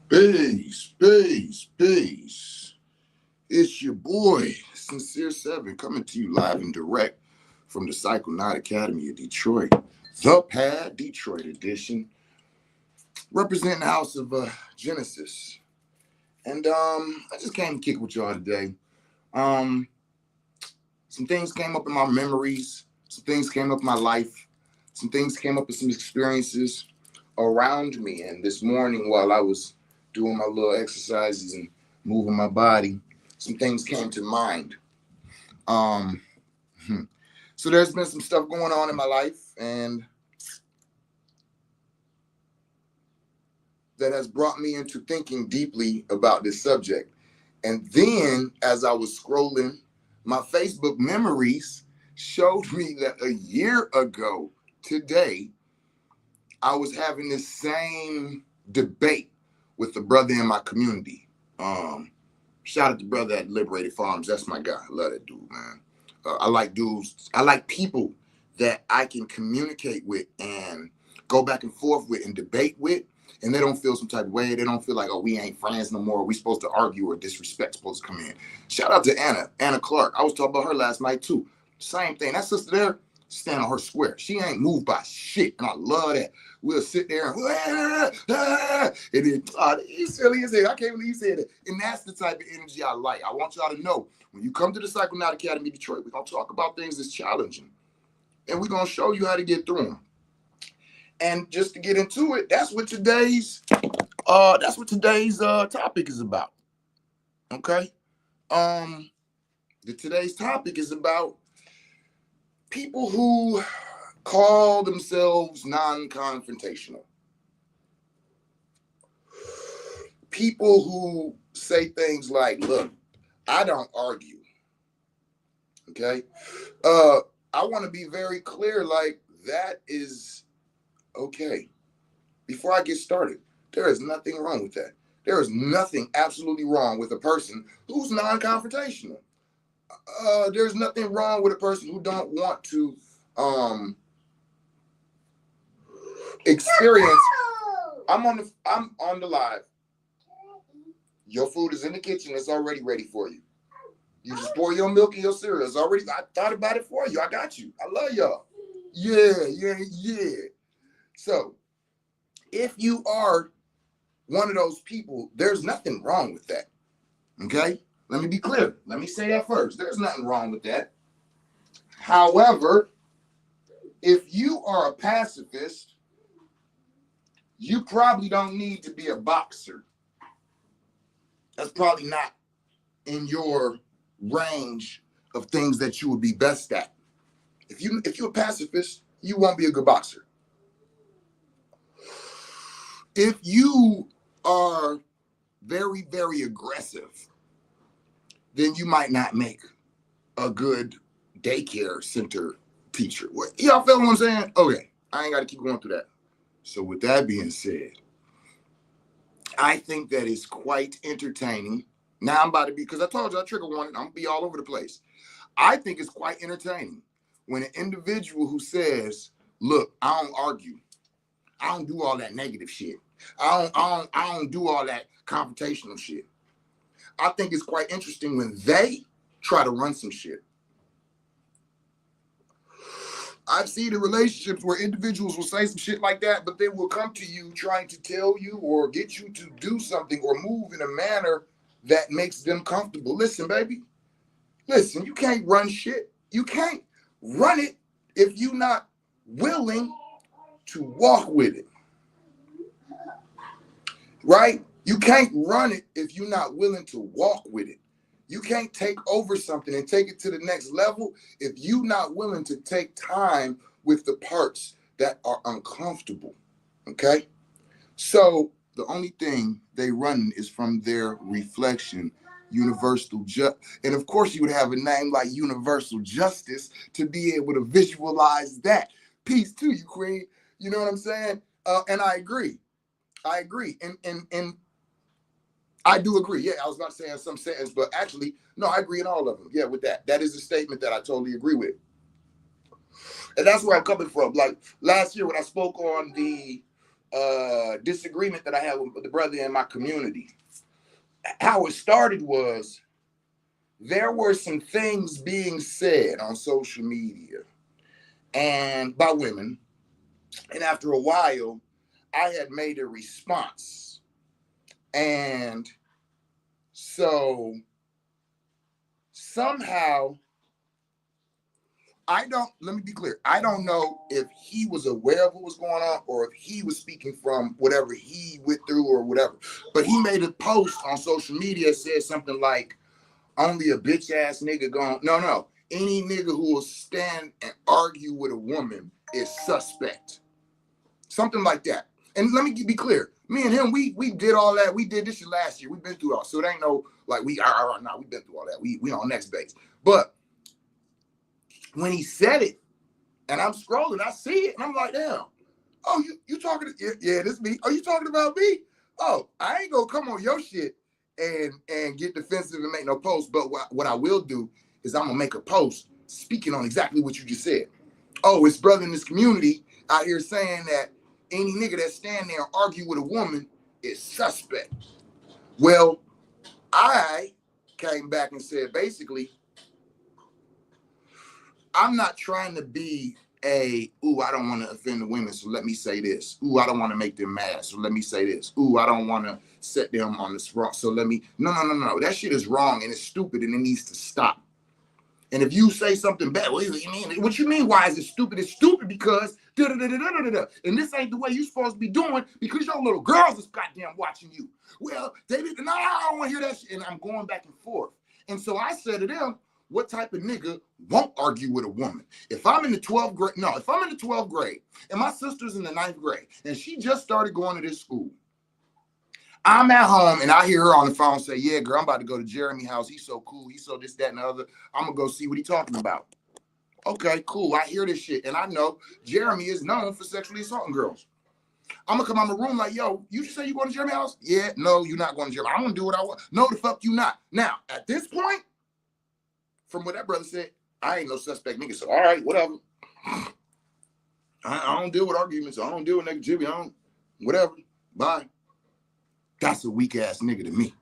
Peace, peace, peace. It's your boy, Sincere Seven, coming to you live and direct from the Psychonaut Academy of Detroit, the Pad Detroit edition, representing the House of Genesis. And I just came to kick with y'all today. Um, some things came up in my memories, some things came up in my life, some things came up in some experiences around me. And this morning, while I was doing my little exercises and moving my body, some things came to mind. Um, so there's been some stuff going on in my life, and that has brought me into thinking deeply about this subject. And then, as I was scrolling, my Facebook memories showed me that a year ago today, I was having this same debate with the brother in my community. Shout out to brother at Liberated Farms. That's my guy. I love that dude, man. I like dudes. I like people that I can communicate with and go back and forth with and debate with. And they don't feel some type of way. They don't feel like, oh, we ain't friends no more. We supposed to argue or disrespect supposed to come in. Shout out to Anna Clark. I was talking about her last night too. Same thing. That sister there, stand on her square. She ain't moved by shit. And I love that. We'll sit there and then, he's silly as hell. I can't believe he said it. And that's the type of energy I like. I want y'all to know, when you come to the Psychonaut Academy Detroit, we're going to talk about things that's challenging. And we're going to show you how to get through them. And just to get into it, that's what today's topic is about. Okay? Today's topic is about people who call themselves non-confrontational. People who say things like, look, I don't argue. Okay? I want to be very clear, like, that is okay. Before I get started, there is nothing wrong with that. There is nothing absolutely wrong with a person who's non-confrontational. There's nothing wrong with a person who don't want to experience. I'm on the live. Your food is in the kitchen. It's already ready for you. You just pour your milk and your cereal. It's already. I thought about it for you. I got you. I love y'all. Yeah. So, if you are one of those people, there's nothing wrong with that. Okay? Let me be clear. Let me say that first. There's nothing wrong with that. However, if you are a pacifist, you probably don't need to be a boxer. That's probably not in your range of things that you would be best at. If you're a pacifist, you won't be a good boxer. If you are very, very aggressive, then you might not make a good daycare center teacher. What, y'all feel what I'm saying? Okay, I ain't got to keep going through that. So with that being said, I think that is quite entertaining. Now I'm about to be, because I told you I trigger warning, I'm going to be all over the place. I think it's quite entertaining when an individual who says, look, I don't argue. I don't do all that negative shit. I don't do all that confrontational shit. I think it's quite interesting when they try to run some shit. I've seen in relationships where individuals will say some shit like that, but they will come to you trying to tell you or get you to do something or move in a manner that makes them comfortable. Listen, baby. Listen, you can't run shit. You can't run it if you're not willing to walk with it. Right? You can't run it if you're not willing to walk with it. You can't take over something and take it to the next level if you're not willing to take time with the parts that are uncomfortable. Okay? So the only thing they run is from their reflection, universal justice. And of course, you would have a name like Universal Justice to be able to visualize that. Peace to you, Queen. You know what I'm saying? And I agree. And I do agree. Yeah, I was about to say in some sentence, but actually, no, I agree in all of them. Yeah, with that. That is a statement that I totally agree with. And that's where I'm coming from. Like last year when I spoke on the disagreement that I had with the brother in my community. How it started was there were some things being said on social media and by women. And after a while, I had made a response. And so somehow, let me be clear. I don't know if he was aware of what was going on or if he was speaking from whatever he went through or whatever. But he made a post on social media, said something like, only a bitch ass nigga going, no. Any nigga who will stand and argue with a woman is suspect. Something like that. And let me be clear. Me and him, we did all that. We did this shit last year. We've been through all. So it ain't no, like, we've been through all that. We on next base. But when he said it, and I'm scrolling, I see it, and I'm like, damn. Oh, you talking to, yeah, this me. Oh, you talking about me? Oh, I ain't gonna come on your shit and get defensive and make no post. But what I will do is I'm gonna make a post speaking on exactly what you just said. Oh, it's brother in this community out here saying that any nigga that stand there and argue with a woman is suspect. Well, I came back and said, basically, I'm not trying to be I don't want to offend the women, so let me say this. I don't want to make them mad, so let me say this. I don't want to set them on this wrong, so let me, no. That shit is wrong and it's stupid and it needs to stop. And if you say something bad, what do you mean? What you mean? Why is it stupid? It's stupid because da-da-da-da-da-da-da. And this ain't the way you supposed to be doing because your little girls is goddamn watching you. Well, they didn't. No, I don't want to hear that shit. And I'm going back and forth. And so I said to them, what type of nigga won't argue with a woman? If I'm in the 12th grade and my sister's in the 9th grade and she just started going to this school, I'm at home and I hear her on the phone say, yeah, girl, I'm about to go to Jeremy's house. He's so cool. He's so this, that, and the other. I'm going to go see what he's talking about. Okay, cool. I hear this shit. And I know Jeremy is known for sexually assaulting girls. I'm going to come out of my room like, yo, you just say you going to Jeremy's house? Yeah, no, you're not going to Jeremy. I'm going to do what I want. No, the fuck you not. Now, at this point, from what that brother said, I ain't no suspect nigga. So, all right, whatever. I don't deal with arguments. I don't deal with negativity. I don't, whatever. Bye. That's a weak ass nigga to me.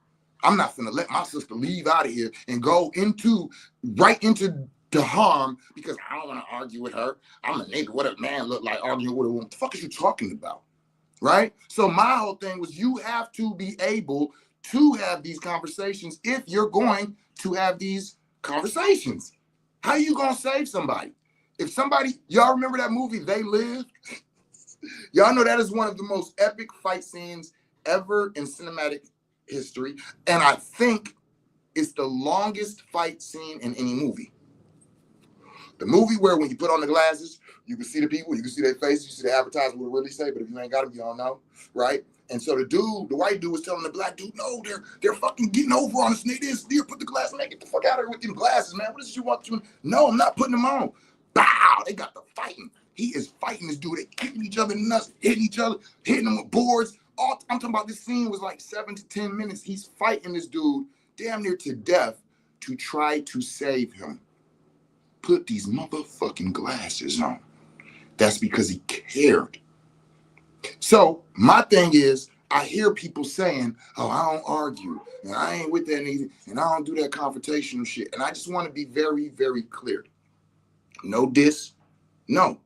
I'm not gonna let my sister leave out of here and go right into the harm because I don't want to argue with her. I'm a nigga. What a man look like arguing with a woman? What the fuck is you talking about? Right? So my whole thing was you have to be able to have these conversations if you're going to have these conversations. How are you gonna save somebody? If somebody, y'all remember that movie They Live? Y'all know that is one of the most epic fight scenes ever in cinematic history. And I think it's the longest fight scene in any movie. The movie where when you put on the glasses, you can see the people, you can see their faces, you see the advertisement will really say, but if you ain't got them, you don't know, right? And so the white dude was telling the black dude, no, they're fucking getting over on us. They're put the glasses, man, get the fuck out of here with them glasses, man. What is you want to? No, I'm not putting them on. Bow, they got the fighting. He is fighting this dude. They kicking each other in the nuts, hitting each other, hitting them with boards. I'm talking about this scene was like 7 to 10 minutes. He's fighting this dude damn near to death to try to save him. Put these motherfucking glasses on. That's because he cared. So my thing is, I hear people saying, oh, I don't argue, and I ain't with that nigga, and I don't do that confrontational shit. And I just want to be very, very clear. No diss, no.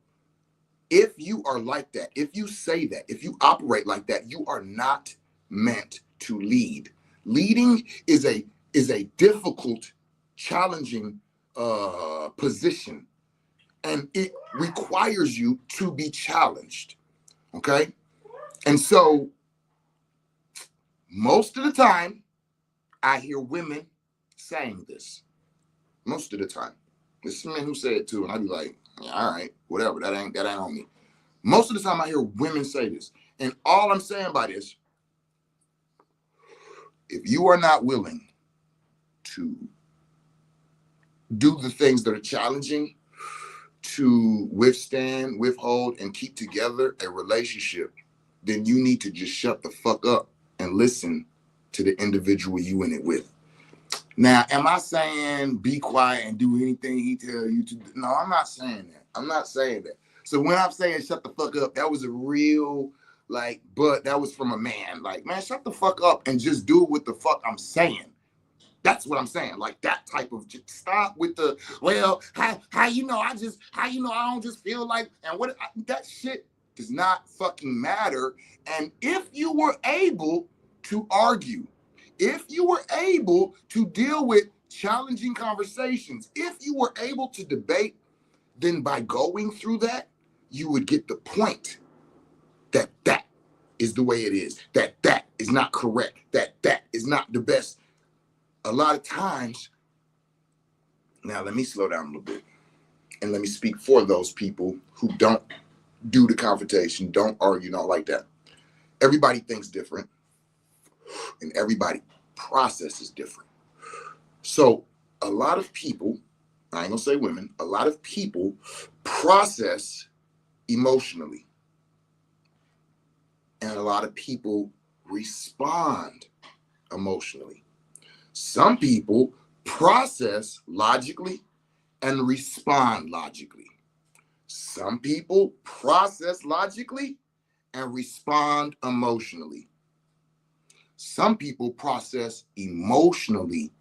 If you are like that, if you say that, if you operate like that, you are not meant to lead. Leading is a difficult, challenging position, and it requires you to be challenged. Okay, and so most of the time, I hear women saying this. Most of the time, there's some men who say it too, and I be like, yeah, all right, whatever. That ain't on me. Most of the time I hear women say this. And all I'm saying by this, if you are not willing to do the things that are challenging, to withstand, withhold, and keep together a relationship, then you need to just shut the fuck up and listen to the individual you in it with. Now, am I saying be quiet and do anything he tell you to do? No, I'm not saying that. I'm not saying that. So when I'm saying shut the fuck up, that was a real Like, but that was from a man. Like, man, shut the fuck up and just do what the fuck I'm saying. That's what I'm saying. Like that type of, just stop with the, well, how you know how you know I don't just feel like, and what, that shit does not fucking matter. And if you were able to argue, if you were able to deal with challenging conversations, if you were able to debate, then by going through that, you would get the point that that is the way it is, that that is not correct, that that is not the best. A lot of times, now let me slow down a little bit and let me speak for those people who don't do the confrontation, don't argue, don't like that. Everybody thinks different and everybody processes different. So a lot of people, I ain't gonna say women, a lot of people process emotionally. And a lot of people respond emotionally. Some people process logically and respond logically. Some people process logically and respond emotionally. Some people process emotionally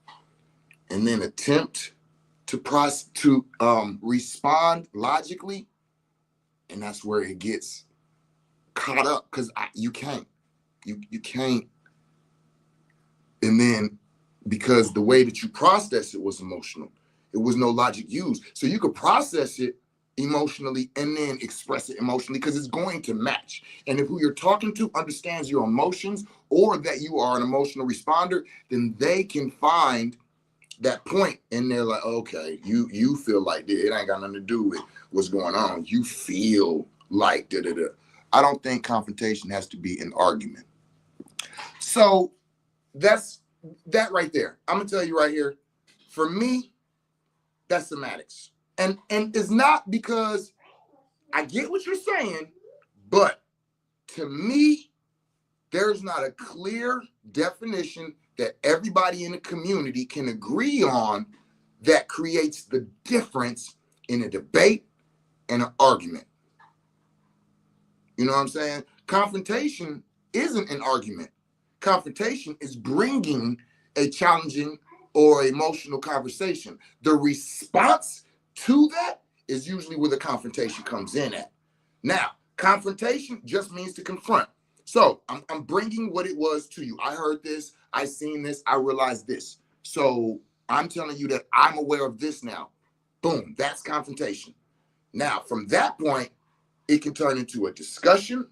and then attempt to respond logically, and that's where it gets caught up because you can't. You can't. And then because the way that you process it was emotional, it was no logic used. So you could process it emotionally and then express it emotionally because it's going to match. And if who you're talking to understands your emotions or that you are an emotional responder, then they can find that point and they're like, okay, you feel like it ain't got nothing to do with what's going on. You feel like da-da-da. I don't think confrontation has to be an argument. So that's that right there. I'm gonna tell you right here, for me, that's semantics. And it's not because I get what you're saying, but to me, there's not a clear definition that everybody in the community can agree on that creates the difference in a debate and an argument. You know what I'm saying? Confrontation isn't an argument. Confrontation is bringing a challenging or emotional conversation. The response to that is usually where the confrontation comes in at. Now, confrontation just means to confront. So I'm bringing what it was to you. I heard this, I seen this, I realized this. So I'm telling you that I'm aware of this now. Boom, that's confrontation. Now, from that point, it can turn into a discussion,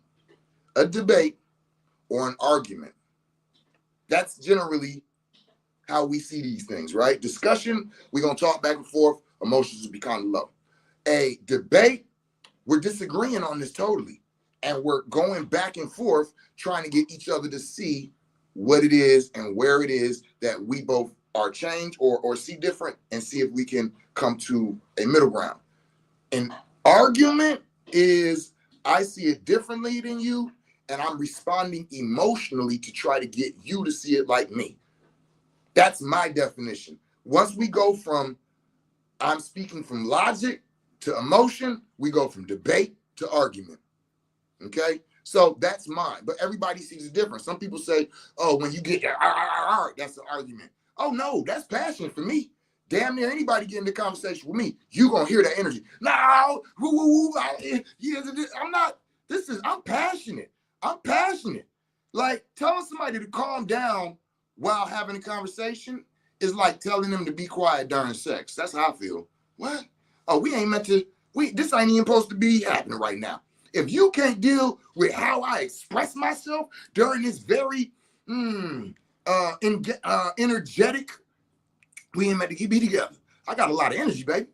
a debate, or an argument. That's generally how we see these things, right? Discussion, we're going to talk back and forth. Emotions will be kind of low. A debate, we're disagreeing on this totally. And we're going back and forth trying to get each other to see what it is and where it is that we both are changed or see different and see if we can come to a middle ground. An argument is I see it differently than you and I'm responding emotionally to try to get you to see it like me. That's my definition. Once we go from I'm speaking from logic to emotion, we go from debate to argument. Okay? So that's mine. But everybody sees it different. Some people say, oh, when you get that, that's an argument. Oh, no, that's passion for me. Damn near anybody get into conversation with me, you gonna hear that energy. No, I'm not, I'm passionate. I'm passionate. Like telling somebody to calm down while having a conversation is like telling them to be quiet during sex. That's how I feel. What? Oh, we ain't meant to, this ain't even supposed to be happening right now. If you can't deal with how I express myself during this very energetic, we ain't meant to be together. I got a lot of energy, baby.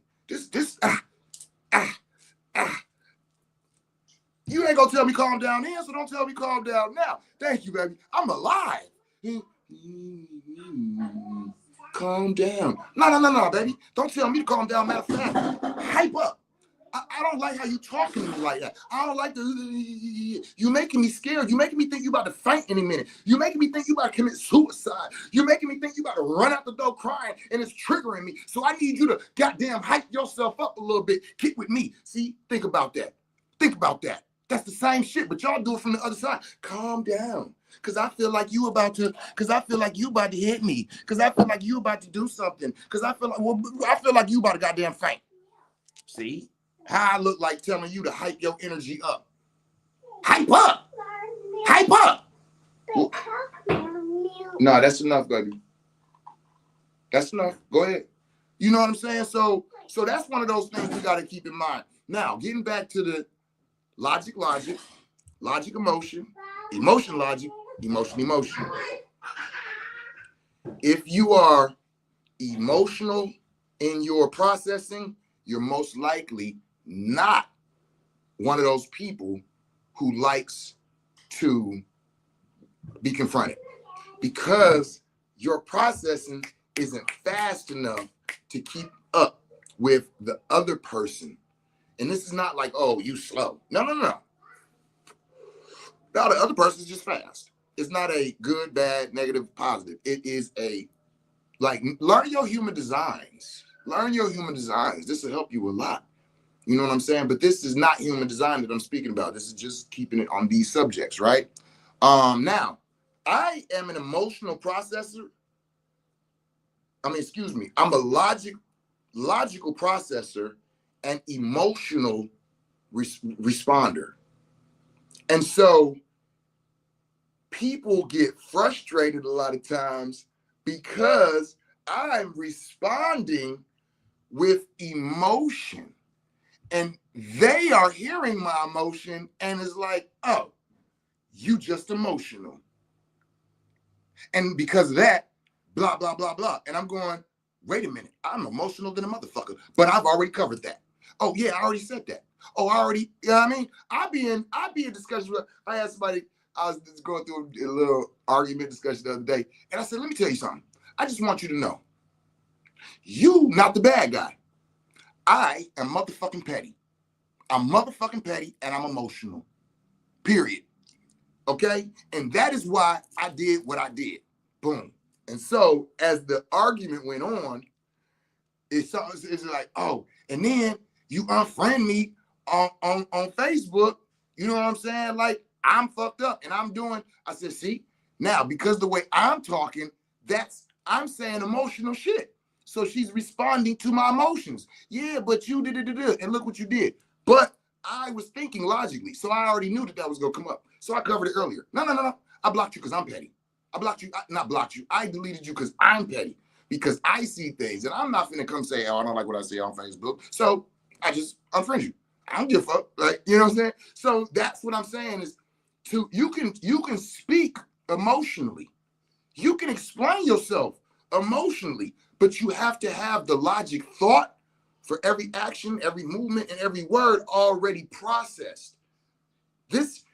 You ain't gonna tell me calm down then, so don't tell me calm down now. Thank you, baby. I'm alive. Calm down. No, baby. Don't tell me to calm down. Matter of fact, hype up. I don't like how you talking to me like that. I don't like you making me scared. You making me think you about to faint any minute. You making me think you about to commit suicide. You making me think you about to run out the door crying, and it's triggering me. So I need you to goddamn hype yourself up a little bit. Get with me. See, think about that. Think about that. That's the same shit, but y'all do it from the other side. Calm down. Cause I feel like you about to hit me. Cause I feel like you about to do something. Cause I feel like you about to goddamn faint. See? How I look like telling you to hype your energy up. Hype up! Hype up! No, that's enough, baby. That's enough. Go ahead. You know what I'm saying? So that's one of those things we got to keep in mind. Now, getting back to the logic, emotion, logic, emotion. If you are emotional in your processing, you're most likely not one of those people who likes to be confronted, because your processing isn't fast enough to keep up with the other person. And this is not like, oh, you slow. No. Now the other person is just fast. It's not a good, bad, negative, positive. It is a, like, learn your human designs. This will help you a lot. You know what I'm saying? But this is not human design that I'm speaking about. This is just keeping it on these subjects, right? Now, I am an emotional processor. I'm a logical processor and emotional responder. And so people get frustrated a lot of times because I'm responding with emotion, and they are hearing my emotion and it's like, oh, you just emotional. And because of that, blah, blah, blah, blah. And I'm going, wait a minute, I'm emotional than a motherfucker, but I've already covered that. Oh yeah, I already said that. Oh, you know what I mean? I'd be in discussion with, I had somebody, I was just going through a little argument discussion the other day, and I said, let me tell you something. I just want you to know, you not the bad guy. I am motherfucking petty. I'm motherfucking petty and I'm emotional. Period. Okay? And that is why I did what I did. Boom. And so as the argument went on, it's like, oh, and then you unfriend me on Facebook. You know what I'm saying? Like, I'm fucked up and I said, see, now because the way I'm talking, I'm saying emotional shit. So she's responding to my emotions. Yeah, but you did, and look what you did. But I was thinking logically, so I already knew that was going to come up. So I covered it earlier. No. I blocked you because I'm petty. I blocked you, not blocked you. I deleted you because I'm petty, because I see things, and I'm not finna come say, oh, I don't like what I see on Facebook. So I just unfriend you. I don't give a fuck. Like, you know what I'm saying? So that's what I'm saying is, you can speak emotionally. You can explain yourself emotionally, but you have to have the logic thought for every action, every movement, and every word already processed. This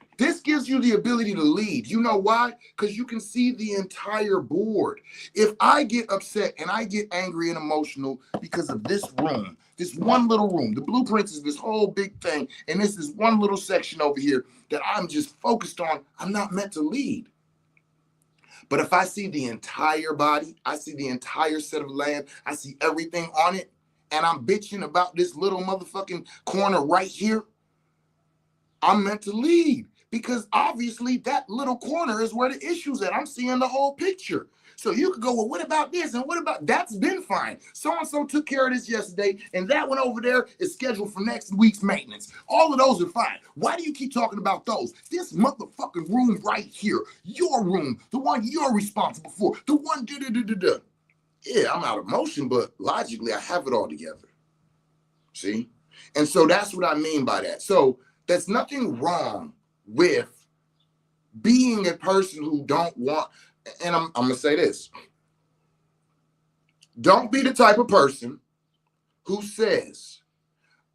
gives you the ability to lead. You know why? Because you can see the entire board. If I get upset and I get angry and emotional because of this room, this one little room, the blueprints is this whole big thing, and this is one little section over here that I'm just focused on, I'm not meant to lead. But if I see the entire body, I see the entire set of land, I see everything on it, and I'm bitching about this little motherfucking corner right here, I'm meant to lead. Because obviously that little corner is where the issue's at. I'm seeing the whole picture. So you could go, well, what about this? And what about, that's been fine. So-and-so took care of this yesterday, and that one over there is scheduled for next week's maintenance. All of those are fine. Why do you keep talking about those? This motherfucking room right here, your room, the one you're responsible for, the one da-da-da-da-da. Yeah, I'm out of motion, but logically I have it all together. See? And so that's what I mean by that. So there's nothing wrong with being a person who don't want, and I'm going to say this. Don't be the type of person who says,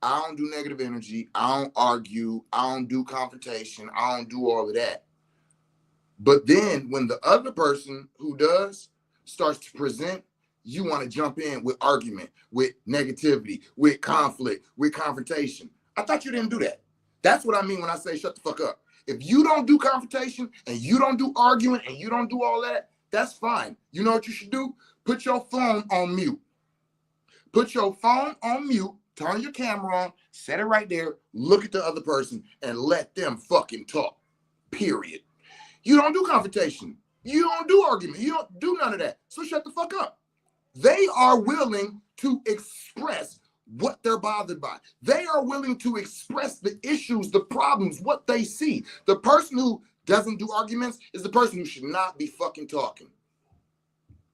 I don't do negative energy, I don't argue, I don't do confrontation, I don't do all of that. But then when the other person who does starts to present, you want to jump in with argument, with negativity, with conflict, with confrontation. I thought you didn't do that. That's what I mean when I say shut the fuck up. If you don't do confrontation and you don't do arguing and you don't do all that, that's fine. You know what you should do? Put your phone on mute. Put your phone on mute Turn your camera on, set it right there, look at the other person, and let them fucking talk. Period. You don't do confrontation. You don't do argument. You don't do none of that. So shut the fuck up. They are willing to express what they're bothered by. They are willing to express the issues, the problems, what they see. The person who doesn't do arguments is the person who should not be fucking talking.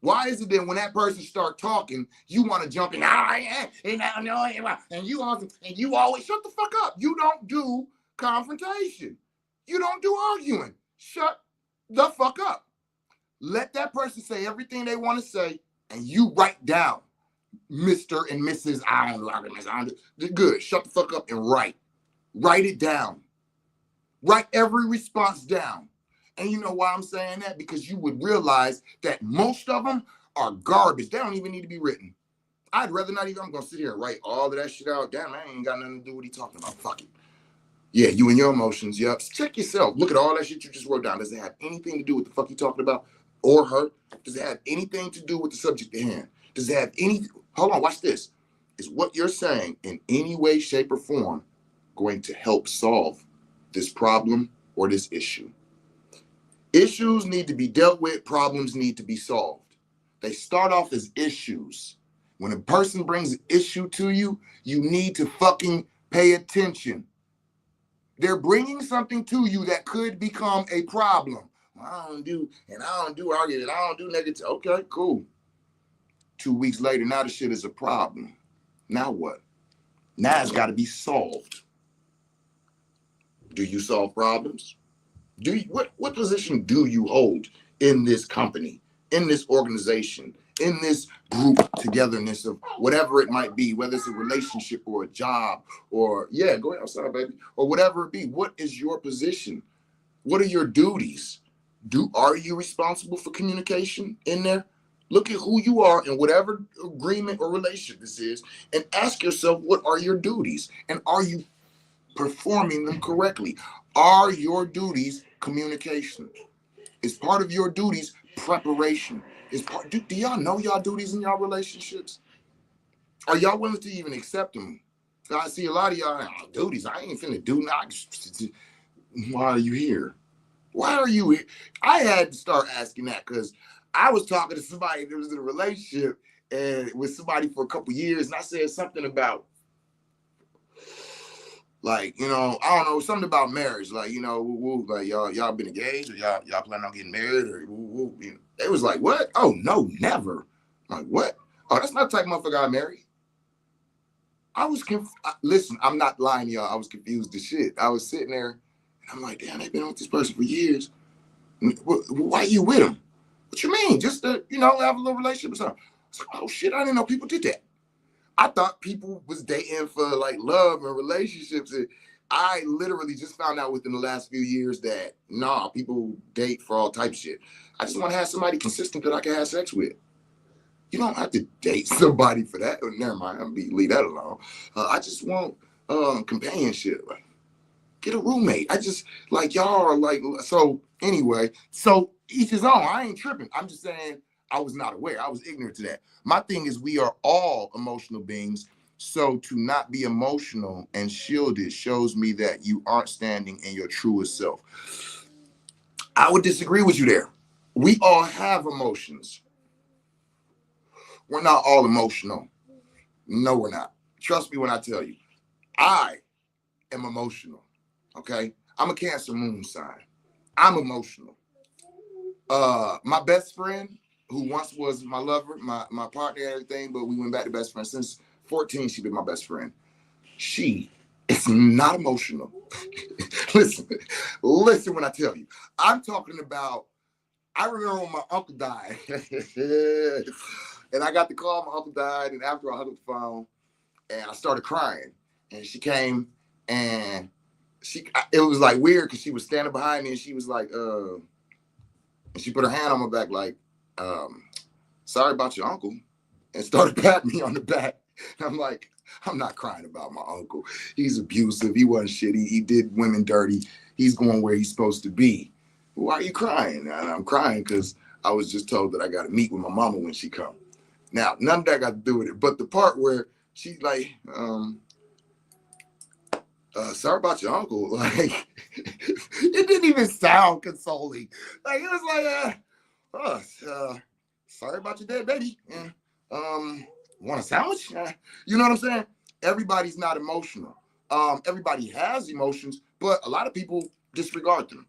Why is it that when that person start talking, you want to jump in, and you always shut the fuck up. You don't do confrontation. You don't do arguing. Shut the fuck up. Let that person say everything they want to say, and you write down, Mr. and Mrs. I don't do arguments. Good. Shut the fuck up and write. Write it down. Write every response down. And you know why I'm saying that? Because you would realize that most of them are garbage. They don't even need to be written. I'd rather not even, I'm going to sit here and write all of that shit out. Damn, I ain't got nothing to do with what he talking about. Fuck it. Yeah, you and your emotions. Yep. Check yourself. Look at all that shit you just wrote down. Does it have anything to do with the fuck you talking about or her? Does it have anything to do with the subject at hand? Does it have any, hold on, watch this. Is what you're saying in any way, shape, or form going to help solve this problem or this issue? Issues need to be dealt with. Problems need to be solved. They start off as issues. When a person brings an issue to you, you need to fucking pay attention. They're bringing something to you that could become a problem. I don't do arguing. I don't do negative. Okay, cool. 2 weeks later, now the shit is a problem. Now what? Now it's got to be solved. Do you solve problems? Do you, what position do you hold in this company, in this organization, in this group togetherness of whatever it might be, whether it's a relationship or a job or, yeah, go outside, baby, or whatever it be? What is your position? What are your duties? Are you responsible for communication in there? Look at who you are in whatever agreement or relationship this is, and ask yourself, what are your duties? And are you performing them correctly? Are your duties communication? Is part of your duties preparation? Do y'all know y'all duties in y'all relationships? Are y'all willing to even accept them? I see a lot of y'all duties. I ain't finna do nothing. Why are you here? Why are you here? I had to start asking that because I was talking to somebody that was in a relationship and with somebody for a couple years, and I said something about, like, you know, I don't know, something about marriage, like, you know, like y'all been engaged, or y'all planning on getting married, or you know. They was like, what? Oh no, never. I'm like, what? Oh, that's not the type of motherfucker I marry. I was listen, I'm not lying to y'all. I was confused as shit. I was sitting there, and I'm like, damn, they've been with this person for years. Why are you with them? What you mean? Just to, you know, have a little relationship or something? I was like, oh shit, I didn't know people did that. I thought people was dating for like love and relationships. And I literally just found out within the last few years that nah, people date for all types of shit. I just want to have somebody consistent that I can have sex with. You don't have to date somebody for that. Oh, never mind, leave that alone. I just want companionship. Like, get a roommate. I just, like, y'all are like, so anyway, so each his own. I ain't tripping. I'm just saying I was not aware. I was ignorant to that. My thing is we are all emotional beings. So to not be emotional and shielded shows me that you aren't standing in your truest self. I would disagree with you there. We all have emotions. We're not all emotional. No, we're not. Trust me when I tell you. I am emotional. Okay? I'm a Cancer moon sign. I'm emotional. My best friend, who once was my lover, my partner and everything, but we went back to best friends. Since 14, she's been my best friend. She is not emotional. listen when I tell you. I'm talking about, I remember when my uncle died. And I got the call, my uncle died, and after I hung up the phone, and I started crying. And she came, and it was like weird because she was standing behind me, and she was like, and she put her hand on my back like, sorry about your uncle, and started patting me on the back. And I'm like, I'm not crying about my uncle. He's abusive. He wasn't shit. He did women dirty. He's going where he's supposed to be. Why are you crying? And I'm crying because I was just told that I got to meet with my mama when she comes. Now, none of that got to do with it. But the part where she's like, sorry about your uncle. Like, it didn't even sound consoling. Like, it was like, sorry about your dead baby. Yeah. Want a sandwich? You know what I'm saying? Everybody's not emotional. Everybody has emotions, but a lot of people disregard them,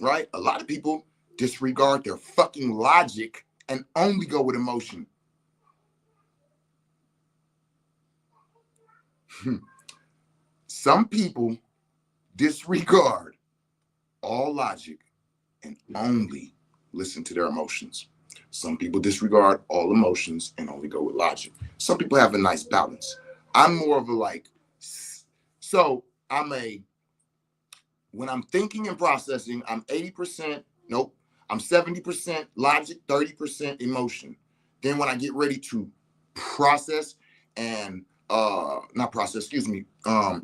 right? A lot of people disregard their fucking logic and only go with emotion. Some people disregard all logic and only listen to their emotions. Some people disregard all emotions and only go with logic. Some people have a nice balance. I'm more of a like, so when I'm thinking and processing, I'm 80%, nope, I'm 70% logic, 30% emotion. Then when I get ready to process and not process, excuse me,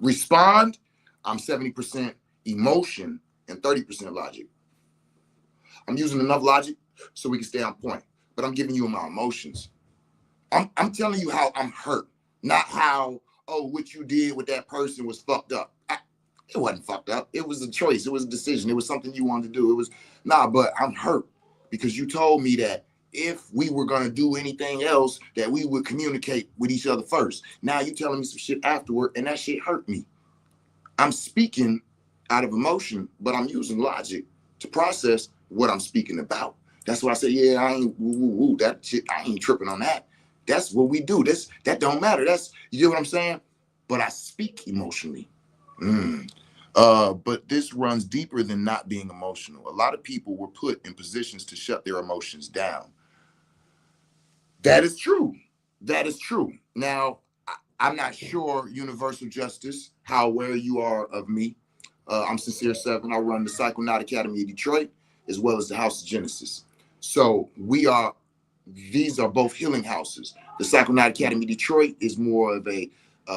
respond, I'm 70% emotion and 30% logic. I'm using enough logic so we can stay on point, but I'm giving you my emotions. I'm telling you how I'm hurt, not how, oh, what you did with that person was fucked up. It wasn't fucked up. It was a choice. It was a decision. It was something you wanted to do. It was, but I'm hurt because you told me that if we were going to do anything else, that we would communicate with each other first. Now you telling me some shit afterward, and that shit hurt me. I'm speaking out of emotion, but I'm using logic to process what I'm speaking about. That's why I say, yeah, I ain't woo, that shit, I ain't tripping on that. That's what we do. That don't matter. That's, you know what I'm saying? But I speak emotionally. But this runs deeper than not being emotional. A lot of people were put in positions to shut their emotions down. That is true. That is true. Now, I'm not sure, Universal Justice, how aware you are of me. I'm Sincere Seven. I run the Psychonaut Academy of Detroit, as well as the House of Genesis. So these are both healing houses. The Psychonaut Academy of Detroit is more of a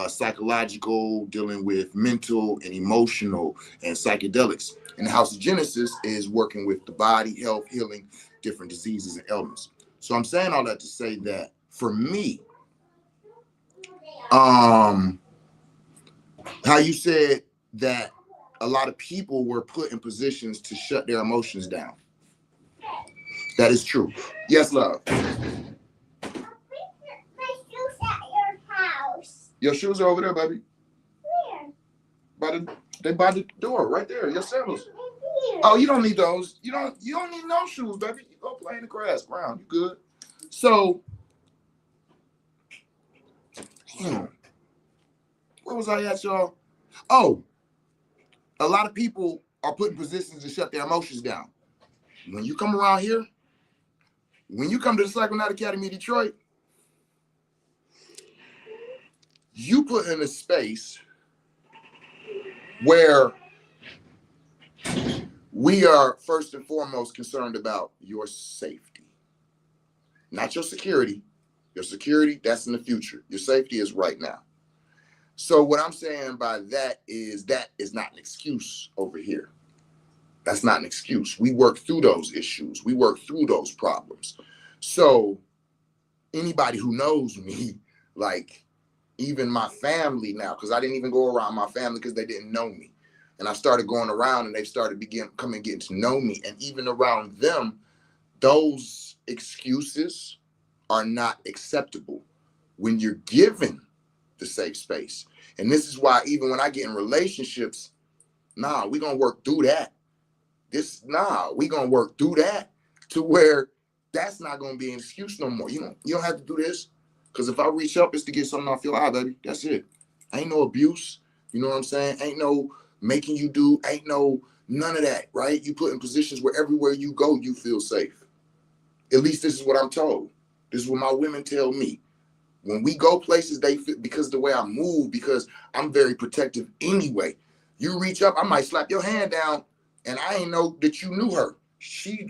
psychological, dealing with mental and emotional and psychedelics. And the House of Genesis is working with the body, health, healing, different diseases and ailments. So I'm saying all that to say that for me, how you said that a lot of people were put in positions to shut their emotions down. That is true. Yes, love. Your shoes are over there, baby. Where? They by the door, right there. Your sandals. Oh, you don't need those. You don't need no shoes, baby. You go play in the grass, ground. You good? So, where was I at, y'all? Oh, a lot of people are put in positions to shut their emotions down. When you come around here, when you come to the Psychonaut Academy of Detroit, you put in a space where we are first and foremost concerned about your safety, not your security. Your security, that's in the future. Your safety is right now. So what I'm saying by that is not an excuse over here. That's not an excuse. We work through those issues. We work through those problems. So anybody who knows me, like even my family now, because I didn't even go around my family because they didn't know me. And I started going around and they started getting to know me. And even around them, those excuses are not acceptable when you're given the safe space. And this is why even when I get in relationships, we're going to work through that. We're going to work through that to where that's not going to be an excuse no more. You don't have to do this. Because if I reach up, it's to get something off your eye, baby. That's it. Ain't no abuse. You know what I'm saying? Ain't no making you do, ain't no none of that, right? You put in positions where everywhere you go, you feel safe. At least this is what I'm told. This is what my women tell me. When we go places, they feel, because the way I move, because I'm very protective anyway. You reach up, I might slap your hand down, and I ain't know that you knew her.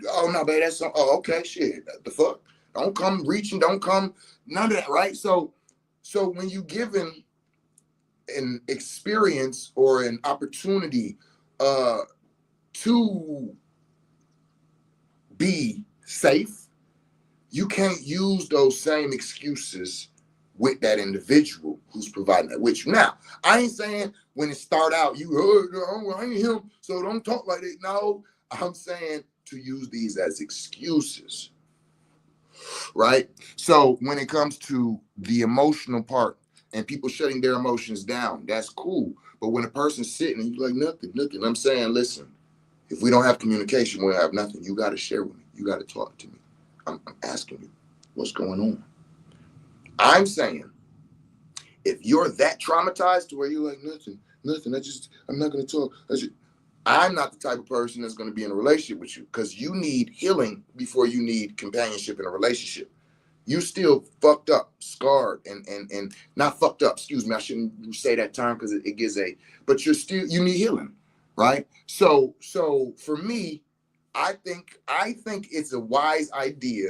Oh no, baby, that's okay, shit. The fuck? Don't come reaching, don't come, none of that, right? So when you given an experience or an opportunity to be safe, you can't use those same excuses with that individual. who's providing that with you. Now, I ain't saying when it start out, you, oh, I ain't him, so don't talk like that. No, I'm saying to use these as excuses, right? So when it comes to the emotional part and people shutting their emotions down, that's cool. But when a person's sitting and you're like, nothing, I'm saying, listen, if we don't have communication, we'll have nothing. You got to share with me. You got to talk to me. I'm asking you, what's going on? I'm saying, if you're that traumatized to where you're like, nothing, I'm not going to talk. I'm not the type of person that's going to be in a relationship with you, because you need healing before you need companionship in a relationship. You still fucked up, scarred, and not fucked up. Excuse me, I shouldn't say that term because it gives but you need healing, right? So for me, I think it's a wise idea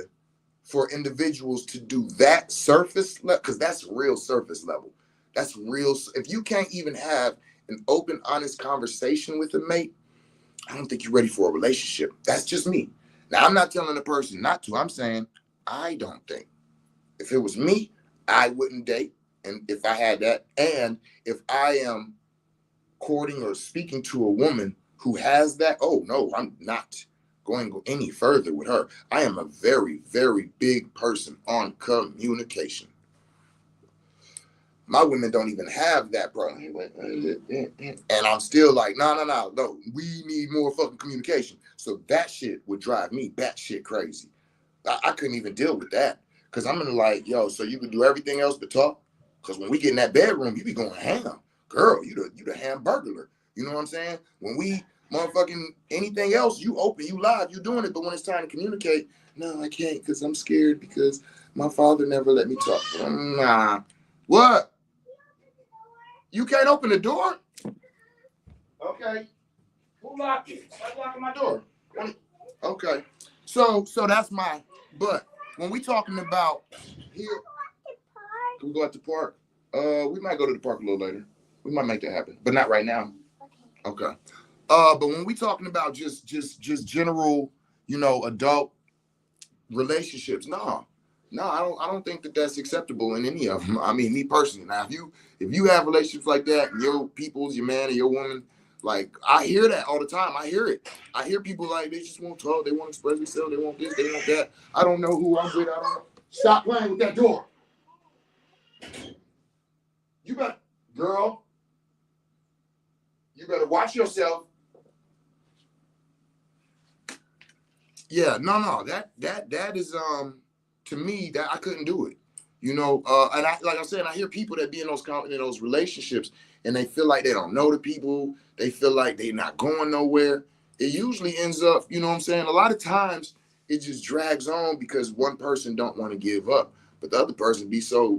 for individuals to do that surface level, because that's real surface level. That's real. If you can't even have an open, honest conversation with a mate, I don't think you're ready for a relationship. That's just me. Now, I'm not telling the person not to. I'm saying I don't think. If it was me, I wouldn't date. And if I had that, and if I am courting or speaking to a woman who has that, oh no, I'm not going any further with her. I am a very, very big person on communication. My women don't even have that problem. And I'm still like, no. We need more fucking communication. So that shit would drive me batshit crazy. I couldn't even deal with that. Because I'm gonna like, yo, so you can do everything else but talk? Because when we get in that bedroom, you be going ham. Girl, you the hamburglar. You know what I'm saying? When we motherfucking anything else, you open, you live, you doing it. But when it's time to communicate, no, I can't because I'm scared because my father never let me talk. Nah. What? You can't open the door? Okay. Who locked it? Stop locking my door. Okay. So that's but when we talking about here, can we go at the park? We might go to the park a little later. We might make that happen, but not right now. Okay. But when we talking about just general, adult relationships, no, I don't think that's acceptable in any of them. I mean, me personally. Now, if you have relationships like that, and your people's your man or your woman, like I hear that all the time. I hear it. I hear people like they just won't talk, they won't express themselves, they want this, they want that. I don't know who I'm with. I don't. Stop playing with that door. You better, girl. You better watch yourself. Yeah, no. That is to me that I couldn't do it. And I like I said, I hear people that be in those relationships and they feel like they don't know the people. They feel like they're not going nowhere. It usually ends up, you know what I'm saying? A lot of times it just drags on because one person don't want to give up, but the other person be so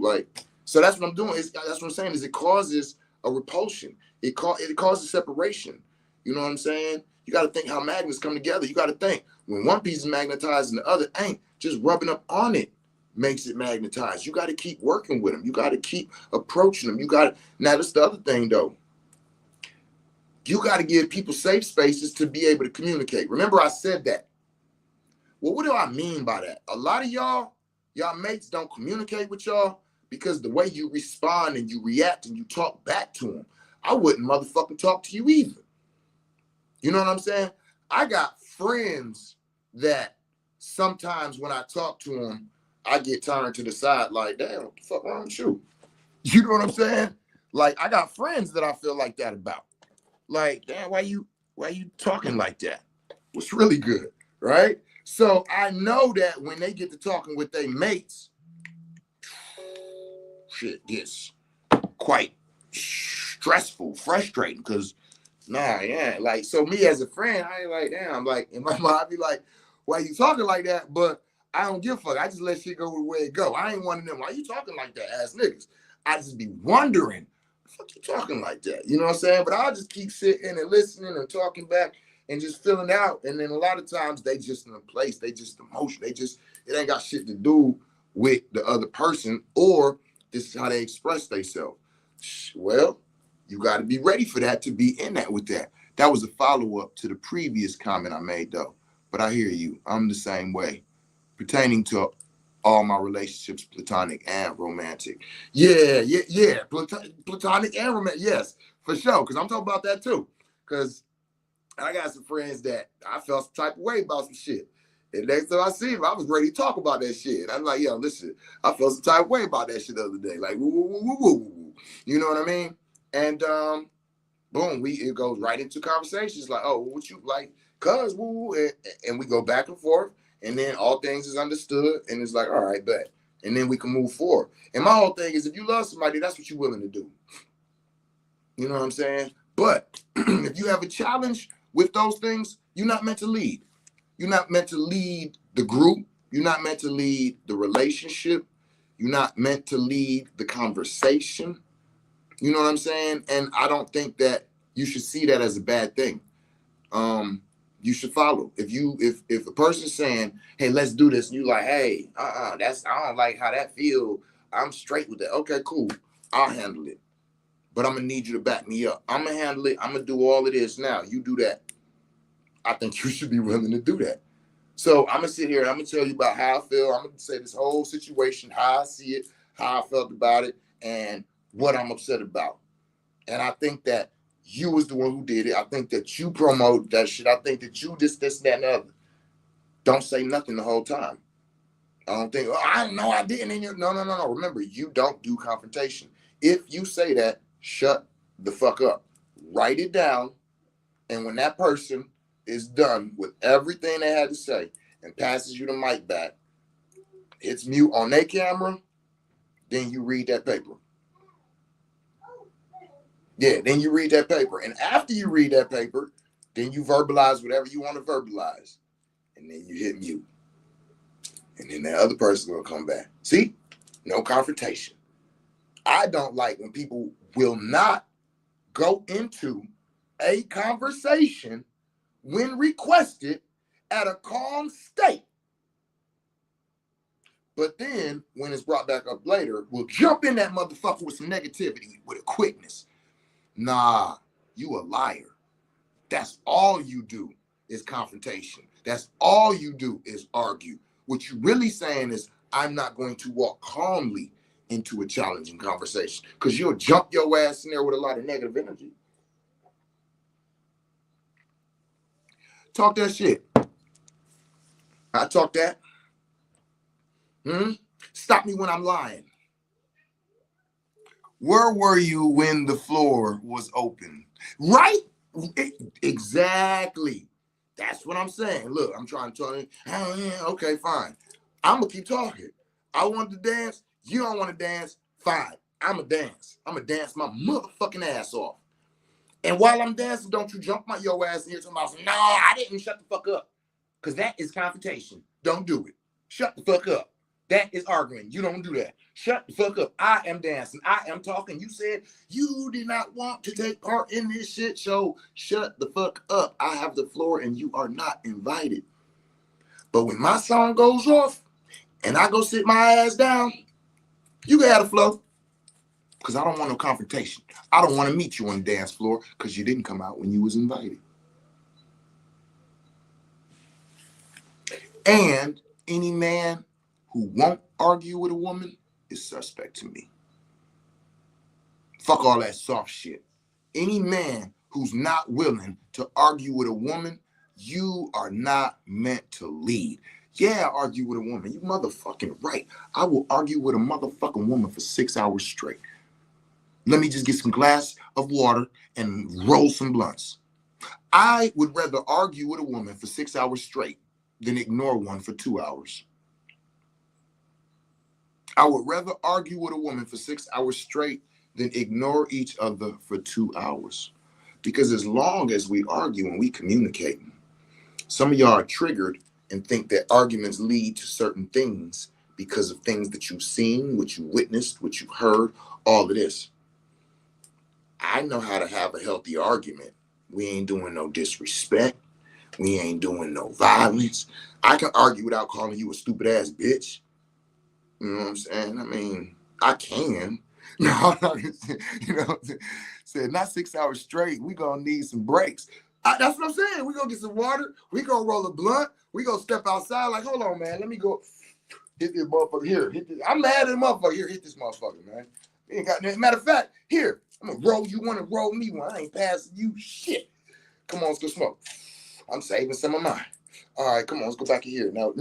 that's what I'm doing. That's what I'm saying is it causes a repulsion. It causes separation. You know what I'm saying? You got to think how magnets come together. You got to think when one piece is magnetized and the other ain't, just rubbing up on it makes it magnetized. You got to keep working with them. You got to keep approaching them. Now that's the other thing though. You got to give people safe spaces to be able to communicate. Remember I said that. Well, what do I mean by that? A lot of y'all mates don't communicate with y'all because the way you respond and you react and you talk back to them. I wouldn't motherfucking talk to you either. You know what I'm saying? I got friends that sometimes when I talk to them, I get turned to the side like, damn, what the fuck wrong with you? You know what I'm saying? Like, I got friends that I feel like that about. Like, damn, why you talking like that? What's really good, right? So I know that when they get to talking with their mates, shit gets quite stressful, frustrating, because so me as a friend, I ain't like, damn, like in my mind, I be like, why you talking like that? But I don't give a fuck. I just let shit go the way it go. I ain't one of them. Why you talking like that, ass niggas? I just be wondering, the fuck you talking like that? You know what I'm saying? But I'll just keep sitting and listening and talking back and just filling out. And then a lot of times they just in a place, they just emotional. It ain't got shit to do with the other person, or this is how they express themselves. Well, you got to be ready for that, to be in that with that. That was a follow-up to the previous comment I made, though. But I hear you. I'm the same way. Pertaining to All my relationships, platonic and romantic. Yeah. Platonic and romantic. Yes, for sure. Because I'm talking about that too. Because I got some friends that I felt some type of way about some shit. And next time I see him, I was ready to talk about that shit. I'm like, yo, listen, I felt some type of way about that shit the other day. Like, woo, woo, woo, woo, woo, woo. You know what I mean? And boom, it goes right into conversations like, oh, what you like? Cuz, woo, woo, and we go back and forth, and then all things is understood, and it's like, all right, bet. And then we can move forward. And my whole thing is, if you love somebody, that's what you're willing to do. You know what I'm saying? But if you have a challenge with those things, you're not meant to lead. You're not meant to lead the group. You're not meant to lead the relationship. You're not meant to lead the conversation. You know what I'm saying? And I don't think that you should see that as a bad thing. You should follow. If a person's saying, hey, let's do this, and you like, hey, I don't like how that feel. I'm straight with that. Okay, cool. I'll handle it. But I'm gonna need you to back me up. I'm gonna handle it. I'm gonna do all of this now. You do that. I think you should be willing to do that. So I'm gonna sit here and I'm gonna tell you about how I feel. I'm gonna say this whole situation, how I see it, how I felt about it, and what I'm upset about. And I think that you was the one who did it. I think that you promoted that shit. I think that you this, that, and the other. Don't say nothing the whole time. I don't think, oh, I know I didn't. No. Remember, you don't do confrontation. If you say that, shut the fuck up. Write it down. And when that person is done with everything they had to say and passes you the mic back, hits mute on their camera, then you read that paper. Yeah, then you read that paper. And after you read that paper, then you verbalize whatever you want to verbalize. And then you hit mute. And then that other person will come back. See? No confrontation. I don't like when people will not go into a conversation when requested at a calm state. But then when it's brought back up later, we'll jump in that motherfucker with some negativity with a quickness. Nah, you a liar. That's all you do is confrontation. That's all you do is argue. What you're really saying is, I'm not going to walk calmly into a challenging conversation, because you'll jump your ass in there with a lot of negative energy. Talk that shit. I talk that. Stop me when I'm lying. Where were you when the floor was open? Right? Exactly. That's what I'm saying. Look, I'm trying to tell you, oh, yeah, okay, fine. I'm going to keep talking. I want to dance. You don't want to dance. Fine. I'm going to dance. I'm going to dance my motherfucking ass off. And while I'm dancing, don't you jump your ass in here talking about, no, I didn't. Shut the fuck up. Because that is confrontation. Don't do it. Shut the fuck up. That is arguing. You don't do that. Shut the fuck up. I am dancing. I am talking. You said you did not want to take part in this shit show. Shut the fuck up. I have the floor and you are not invited. But when my song goes off and I go sit my ass down, you can have the flow. Because I don't want no confrontation. I don't want to meet you on the dance floor because you didn't come out when you was invited. And any man who won't argue with a woman is suspect to me. Fuck all that soft shit. Any man who's not willing to argue with a woman, you are not meant to lead. Yeah, argue with a woman. You motherfucking right. I will argue with a motherfucking woman for 6 hours straight. Let me just get some glass of water and roll some blunts. I would rather argue with a woman for 6 hours straight than ignore one for 2 hours. I would rather argue with a woman for 6 hours straight than ignore each other for 2 hours. Because as long as we argue and we communicate, some of y'all are triggered and think that arguments lead to certain things because of things that you've seen, what you witnessed, what you heard, all of this. I know how to have a healthy argument. We ain't doing no disrespect. We ain't doing no violence. I can argue without calling you a stupid ass bitch. You know what I'm saying? I mean, I can. No, you know, said not 6 hours straight. We gonna need some breaks. That's what I'm saying. We gonna get some water. We gonna roll a blunt. We gonna step outside. Like, hold on, man. Let me go. Hit this motherfucker here. Hit this. I'm mad at the motherfucker. Here, hit this motherfucker, man. You ain't got, matter of fact, here, I'm gonna roll you one and roll me one. I ain't passing you shit. Come on, let's go smoke. I'm saving some of mine. All right, come on, let's go back in here. No.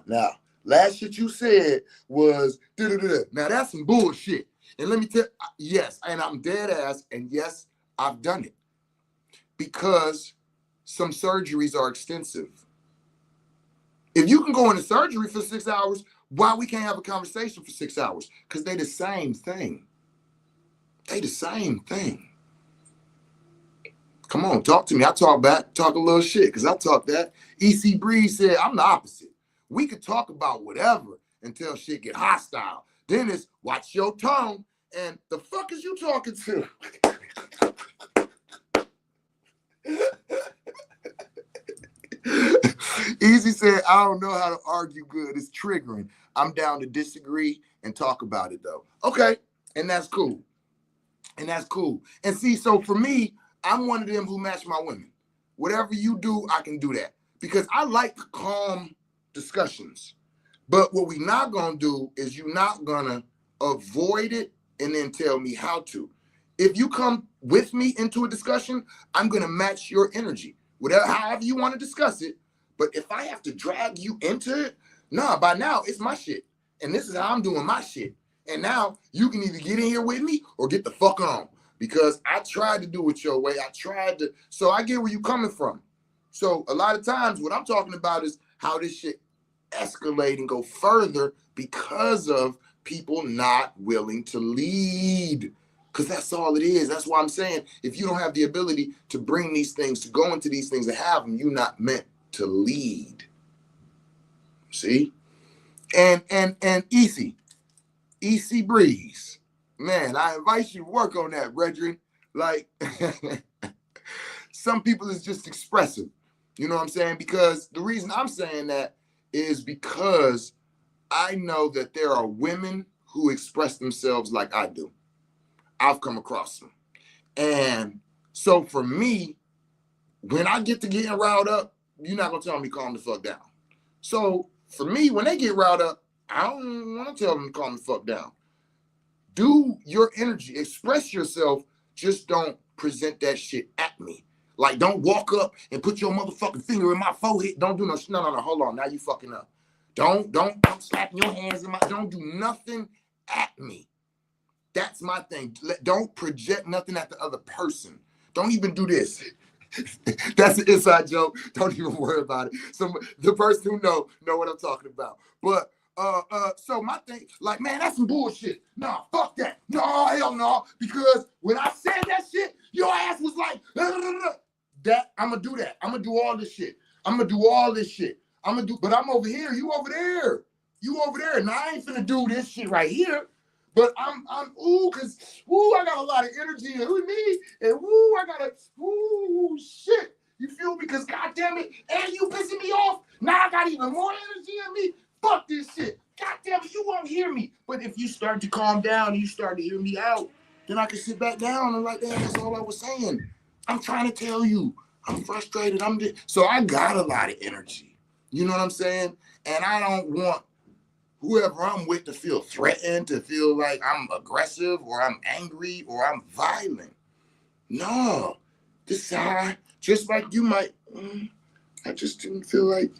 Now, last shit you said was da-da-da-da. Now that's some bullshit. And let me tell, yes, and I'm dead ass, and yes, I've done it. Because some surgeries are extensive. If you can go into surgery for 6 hours, why we can't have a conversation for 6 hours? Because they the same thing. They the same thing. Come on, talk to me. I talk back, talk a little shit, because I talk that. EC Breeze said, I'm the opposite. We could talk about whatever until shit get hostile. Then it's watch your tone. And the fuck is you talking to? Easy said, I don't know how to argue good. It's triggering. I'm down to disagree and talk about it, though. Okay, and that's cool. And that's cool. And see, so for me, I'm one of them who match my women. Whatever you do, I can do that. Because I like calm discussions. But what we're not going to do is you're not going to avoid it and then tell me how to. If you come with me into a discussion, I'm going to match your energy. Whatever, however you want to discuss it. But if I have to drag you into it, nah, by now it's my shit. And this is how I'm doing my shit. And now you can either get in here with me or get the fuck on. Because I tried to do it your way. I tried to. So I get where you're coming from. So a lot of times what I'm talking about is how this shit escalate and go further because of people not willing to lead. Because that's all it is. That's why I'm saying if you don't have the ability to bring these things, to go into these things and have them, you're not meant to lead. See? And EC Breeze. Man, I invite you to work on that, brethren. Like, some people is just expressive. You know what I'm saying? Because the reason I'm saying that is because I know that there are women who express themselves like I do. I've come across them. And so for me, when I get to getting riled up, you're not going to tell me calm the fuck down. So for me, when they get riled up, I don't want to tell them to calm the fuck down. Do your energy, express yourself, just don't present that shit at me. Like, don't walk up and put your motherfucking finger in my forehead. Don't do no, hold on, now you fucking up. Don't slapping your hands in my, don't do nothing at me. That's my thing. Don't project nothing at the other person. Don't even do this. That's an inside joke. Don't even worry about it. So the person who know what I'm talking about. But so my thing, like, man, that's some bullshit. Nah, fuck that. No, hell no. Because when I said that shit, your ass was like, that. I'm gonna do that. I'm gonna do all this shit. But I'm over here. You over there. Now I ain't finna do this shit right here. But I'm I got a lot of energy in me, and shit. You feel me? Because goddamn it, and you pissing me off. Now I got even more energy in me. Fuck this shit. Goddamn it, you won't hear me. But if you start to calm down and you start to hear me out, then I can sit back down and like, damn, that's all I was saying. I'm trying to tell you, I'm frustrated. So I got a lot of energy. You know what I'm saying? And I don't want whoever I'm with to feel threatened, to feel like I'm aggressive or I'm angry or I'm violent. No, this is how, just like you might, I just didn't feel like,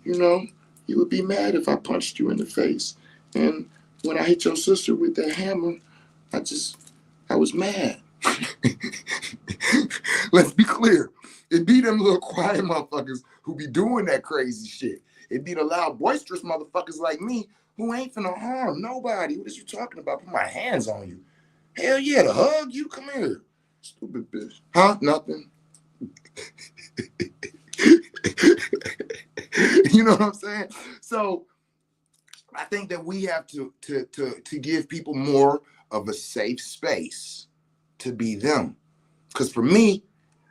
you would be mad if I punched you in the face. And when I hit your sister with that hammer, I was mad. Let's be clear. It be them little quiet motherfuckers who be doing that crazy shit. It be the loud, boisterous motherfuckers like me who ain't finna harm nobody. What is you talking about? Put my hands on you. Hell yeah, to hug you? Come here. Stupid bitch. Huh? Nothing. You know what I'm saying? So I think that we have to give people more of a safe space to be them. Because for me,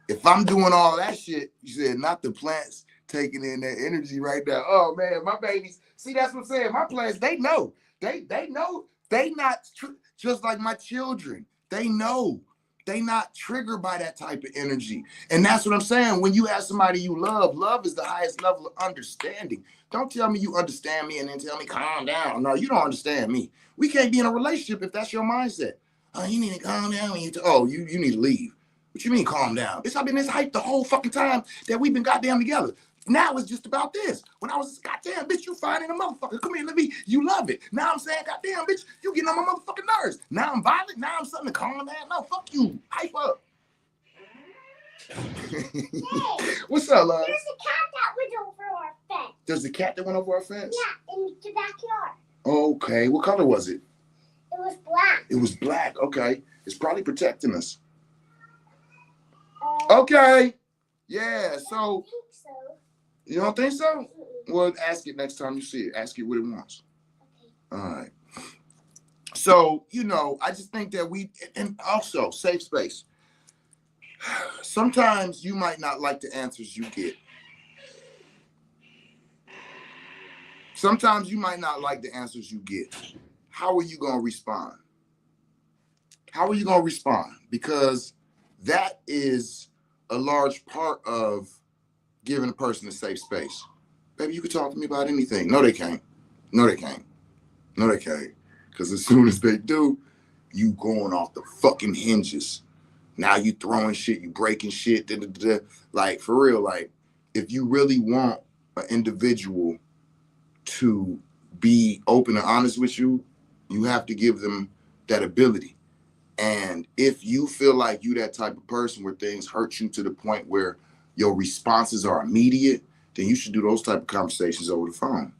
if I'm doing all that shit, you said not the plants taking in that energy right now. Oh man, my babies. See, that's what I'm saying. My plants, they know. They know. They not just like my children. They know. They not triggered by that type of energy. And that's what I'm saying. When you have somebody you love is the highest level of understanding. Don't tell me you understand me and then tell me calm down. No, you don't understand me. We can't be in a relationship if that's your mindset. Oh, you need to calm down when you need to leave. What you mean calm down? Bitch, I've been this hype the whole fucking time that we've been goddamn together. Now it's just about this. When I was goddamn bitch, you finding a motherfucker. Come here, let me. You love it. Now I'm saying, goddamn bitch, you getting on my motherfucking nerves. Now I'm violent. Now I'm something to calm down. No, fuck you. Hype up. Hey, what's up, love? There's a cat that went over our fence. There's a cat that went over our fence? Yeah, in the backyard. Okay. What color was it? It was black. It was black. Okay. It's probably protecting us. Okay. Yeah. So. I don't think so. You don't think so? Well, ask it next time you see it. Ask it what it wants. Okay. All right. So, I just think that and also safe space. Sometimes you might not like the answers you get. Sometimes you might not like the answers you get. How are you going to respond? How are you going to respond? Because that is a large part of giving a person a safe space. Baby, you can talk to me about anything. No, they can't. No, they can't. No, they can't. Because as soon as they do, you going off the fucking hinges. Now you throwing shit, you breaking shit. Like, for real, like, if you really want an individual to be open and honest with you, you have to give them that ability. And if you feel like you that type of person where things hurt you to the point where your responses are immediate, then you should do those type of conversations over the phone.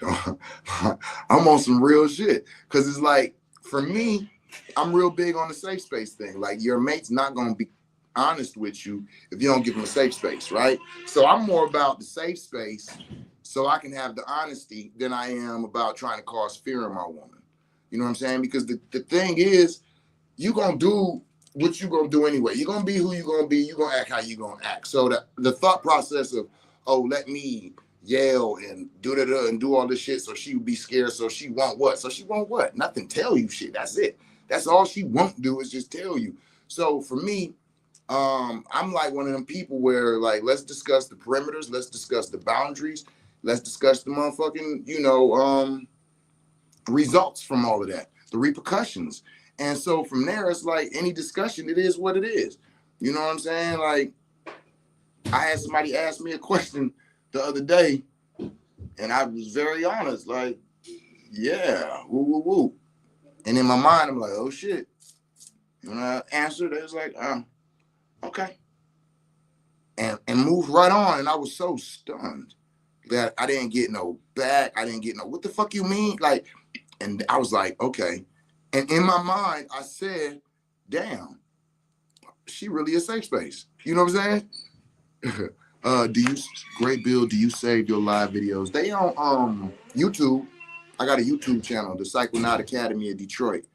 I'm on some real shit. Because it's like, for me, I'm real big on the safe space thing. Like, your mate's not going to be honest with you if you don't give them a safe space, right? So I'm more about the safe space so I can have the honesty than I am about trying to cause fear in my woman. You know what I'm saying? Because the thing is, you're going to do what you're going to do anyway. You're going to be who you're going to be. You're going to act how you're going to act. So the thought process of, oh, let me yell and do all this shit so she would be scared, so she won't what? So she won't what? Nothing. Tell you shit. That's it. That's all she won't do is just tell you. So for me, I'm like one of them people where, like, let's discuss the perimeters. Let's discuss the boundaries. Let's discuss the motherfucking, results from all of that, the repercussions. And so from there, it's like any discussion, it is what it is. You know what I'm saying? Like, I had somebody ask me a question the other day, and I was very honest, like, yeah, woo, woo, woo. And in my mind, I'm like, oh, shit. When I answered, it was like, okay. And moved right on. And I was so stunned that I didn't get no back. I didn't get no, what the fuck you mean? Like, and I was like, okay. And in my mind, I said, damn, she really a safe space. You know what I'm saying? Great Bill, do you save your live videos? They on YouTube. I got a YouTube channel, the Psychonaut Academy of Detroit.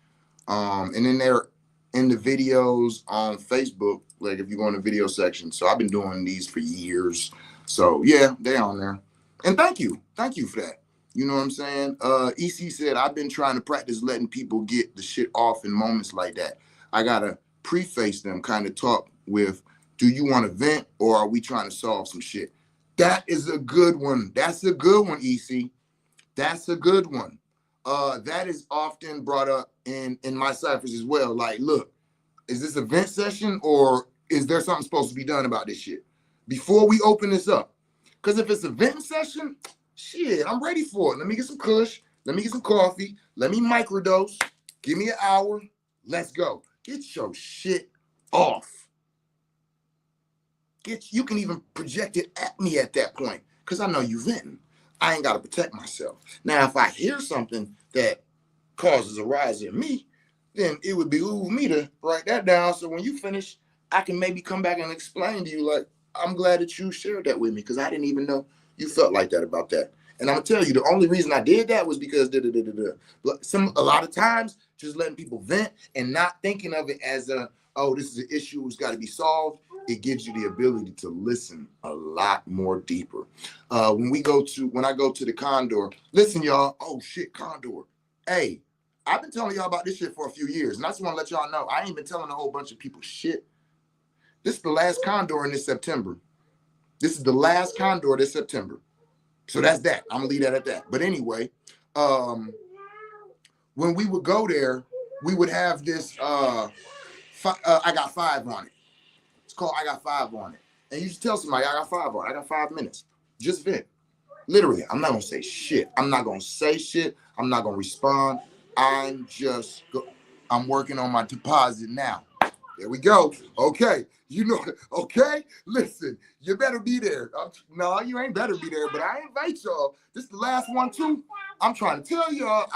And then they're in the videos on Facebook, like if you go in the video section. So I've been doing these for years. So yeah, they're on there. And thank you for that. You know what I'm saying? EC said, I've been trying to practice letting people get the shit off in moments like that. I got to preface them, kind of talk with, do you want to vent or are we trying to solve some shit? That is a good one. That's a good one, EC. That's a good one. That is often brought up in my ciphers as well. Like, look, is this a vent session or is there something supposed to be done about this shit before we open this up? Because if it's a vent session, shit, I'm ready for it. Let me get some kush. Let me get some coffee. Let me microdose. Give me an hour. Let's go. Get your shit off. You can even project it at me at that point because I know you venting. I ain't got to protect myself. Now, if I hear something that causes a rise in me, then it would behoove me to write that down. So when you finish, I can maybe come back and explain to you, like, I'm glad that you shared that with me because I didn't even know you felt like that about that. And I'm going to tell you, the only reason I did that was because a lot of times, just letting people vent and not thinking of it as this is an issue that's got to be solved. It gives you the ability to listen a lot more deeper. When I go to the Condor, listen, y'all. Oh shit, Condor. Hey, I've been telling y'all about this shit for a few years, and I just want to let y'all know I ain't been telling a whole bunch of people shit. This is the last Condor in this September. This is the last Condor this September. So that's that. I'm gonna leave that at that. But anyway, when we would go there, we would have this. I got 5 on it. It's called I got 5 on it. And you just tell somebody I got 5 on it. I got 5 minutes. Just vent. Literally, I'm not gonna say shit. I'm not gonna say shit. I'm not gonna respond. I'm working on my deposit now. There we go. Okay. You know, okay? Listen, you better be there. No, you ain't better be there, but I invite y'all. This is the last one, too. I'm trying to tell y'all,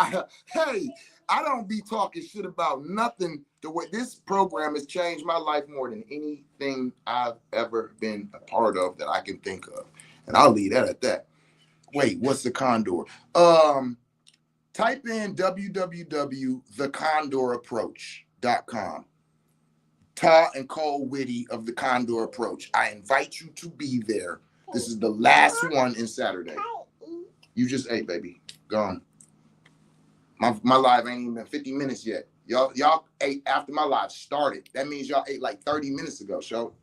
hey, I don't be talking shit about nothing. The way this program has changed my life more than anything I've ever been a part of that I can think of. And I'll leave that at that. Wait, what's the Condor? Type in www.thecondorapproach.com. Ta and Cole Whitty of the Condor Approach. I invite you to be there. This is the last one in Saturday. You just ate, baby. Gone. My live ain't even been 50 minutes yet. Y'all ate after my live started. That means y'all ate like 30 minutes ago, show.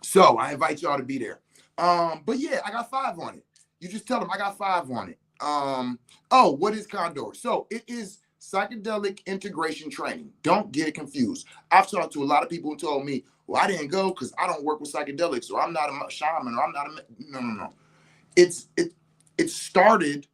So I invite y'all to be there. But yeah, I got 5 on it. You just tell them I got 5 on it. Oh, what is Condor? So it is psychedelic integration training. Don't get it confused. I've talked to a lot of people who told me, well, I didn't go because I don't work with psychedelics, or I'm not a shaman, or I'm not a... No. It started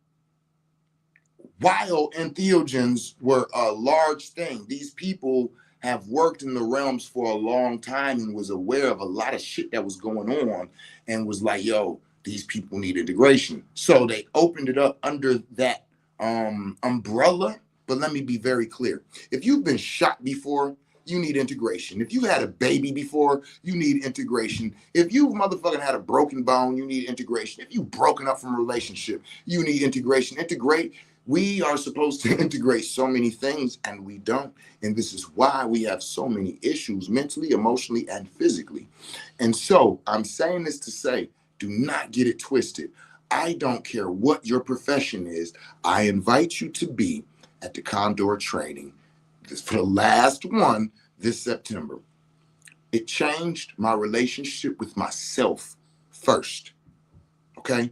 while entheogens were a large thing. These people have worked in the realms for a long time and was aware of a lot of shit that was going on and was like, yo, these people need integration. So they opened it up under that umbrella. But let me be very clear. If you've been shot before, you need integration. If you had a baby before, you need integration. If you motherfucking had a broken bone, you need integration. If you've broken up from a relationship, you need integration. Integrate. We are supposed to integrate so many things, and we don't. And this is why we have so many issues mentally, emotionally, and physically. And so I'm saying this to say, do not get it twisted. I don't care what your profession is. I invite you to be at the Condor training. This for the last one this September. It changed my relationship with myself first. Okay?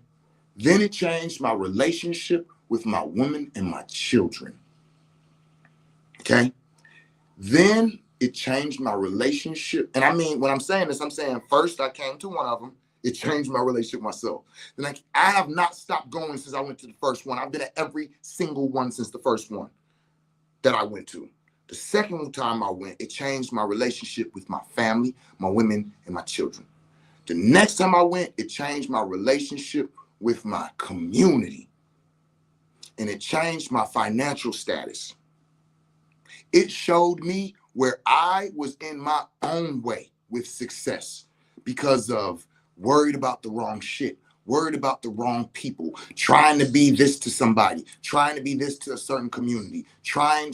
Then it changed my relationship with my woman and my children. Okay? Then it changed my relationship. And I mean, when I'm saying this, I'm saying first I came to one of them. It changed my relationship with myself. Then I have not stopped going since I went to the first one. I've been at every single one since the first one that I went to. The second time I went, it changed my relationship with my family, my women, and my children. The next time I went, it changed my relationship with my community. And it changed my financial status. It showed me where I was in my own way with success because of worried about the wrong shit, worried about the wrong people, trying to be this to somebody, trying to be this to a certain community, trying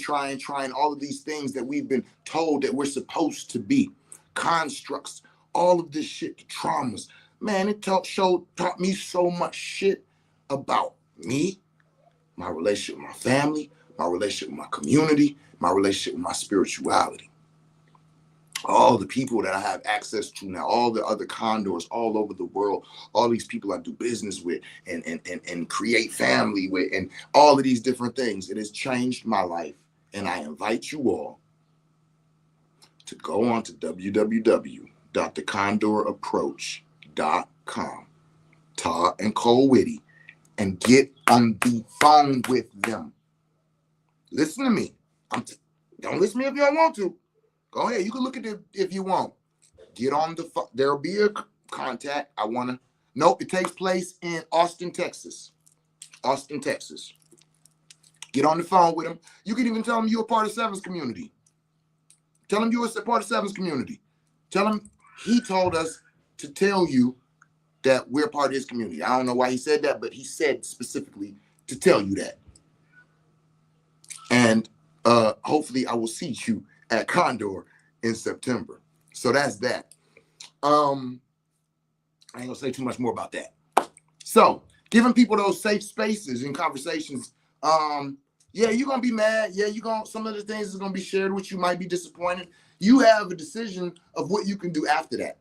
all of these things that we've been told that we're supposed to be, constructs, all of this shit, the traumas. Man, it taught me so much shit about me, my relationship with my family, my relationship with my community, my relationship with my spirituality. All the people that I have access to now, all the other condors all over the world, all these people I do business with and create family with, and all of these different things. It has changed my life. And I invite you all to go on to www.thecondorapproach.com, Ta and Cole Whitty, and get on the phone with them. Listen to me. Don't listen to me if you don't want to. Go ahead. You can look at it if you want. Get on the phone. There'll be a contact. Nope, it takes place in Austin, Texas. Austin, Texas. Get on the phone with them. You can even tell them you're a part of Seven's community. Tell them you're a part of Seven's community. Tell them he told us to tell you that we're part of his community. I don't know why he said that, but he said specifically to tell you that. And hopefully I will see you at Condor in September. So that's that. I ain't gonna say too much more about that. So giving people those safe spaces and conversations Yeah, you're gonna be mad. Yeah, you're gonna some of the things is gonna be shared with you, might be disappointed. You have a decision of what you can do after that.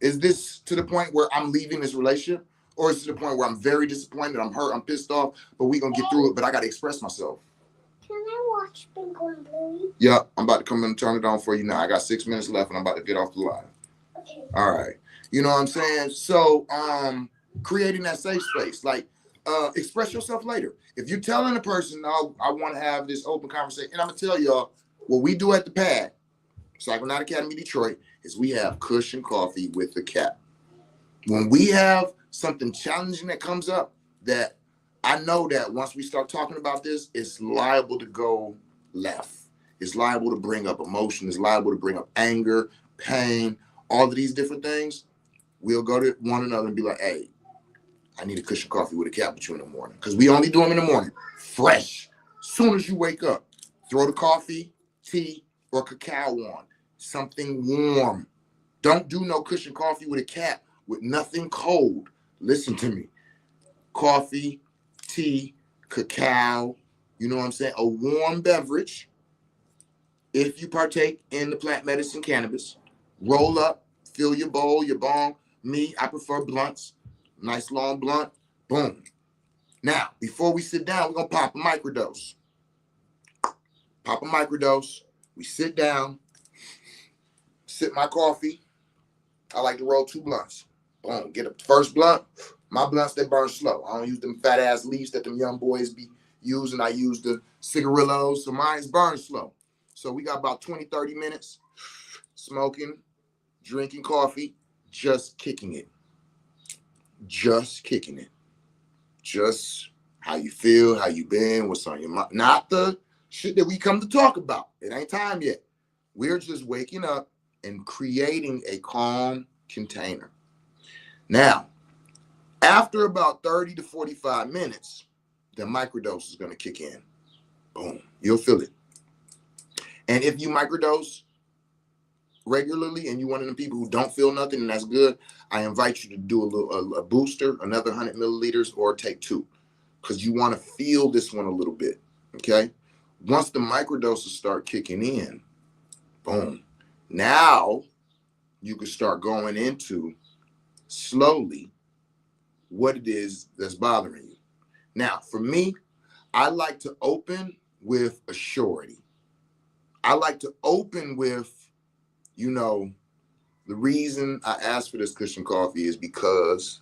Is this to the point where I'm leaving this relationship? Or is it to the point where I'm very disappointed, I'm hurt, I'm pissed off, but we gonna get through it, but I gotta express myself. Can I watch Pink and Blue? Yeah, I'm about to come in and turn it on for you now. I got 6 minutes left and I'm about to get off the line. Okay. All right. You know what I'm saying? So creating that safe space. Like express yourself later. If you're telling a person, oh, I want to have this open conversation, and I'm gonna tell y'all what we do at the pad, Psychonaut Academy Detroit, is we have cushion coffee with the cap. When we have something challenging that comes up, that I know that once we start talking about this, it's liable to go left. It's liable to bring up emotion. It's liable to bring up anger, pain, all of these different things. We'll go to one another and be like, hey, I need a cushion coffee with a cap with you in the morning. Because we only do them in the morning. Fresh. Soon as you wake up, throw the coffee, tea, or cacao on. Something warm. Don't do no cushion coffee with a cap with nothing cold. Listen to me. Coffee, tea, cacao, you know what I'm saying? A warm beverage. If you partake in the plant medicine cannabis, roll up, fill your bowl, your bong. Me, I prefer blunts. Nice long blunt. Boom. Now, before we sit down, we're going to pop a microdose. Pop a microdose. We sit down, sip my coffee. I like to roll 2 blunts. Boom. Get a first blunt. My blunts, they burn slow. I don't use them fat ass leaves that them young boys be using. I use the cigarillos, so mine's burn slow. So we got about 20, 30 minutes smoking, drinking coffee, just kicking it. Just kicking it. Just how you feel, how you been, what's on your mind. Not the shit that we come to talk about. It ain't time yet. We're just waking up and creating a calm container. Now, after about 30 to 45 minutes, the microdose is going to kick in. Boom. You'll feel it. And if you microdose regularly and you're one of the people who don't feel nothing, and that's good, I invite you to do a booster, another 100 milliliters, or take 2, because you want to feel this one a little bit. Okay. Once the microdoses start kicking in, boom. Now you can start going into slowly what it is that's bothering you. Now, for me, I like to open with a surety. I like to open with, the reason I asked for this cushion coffee is because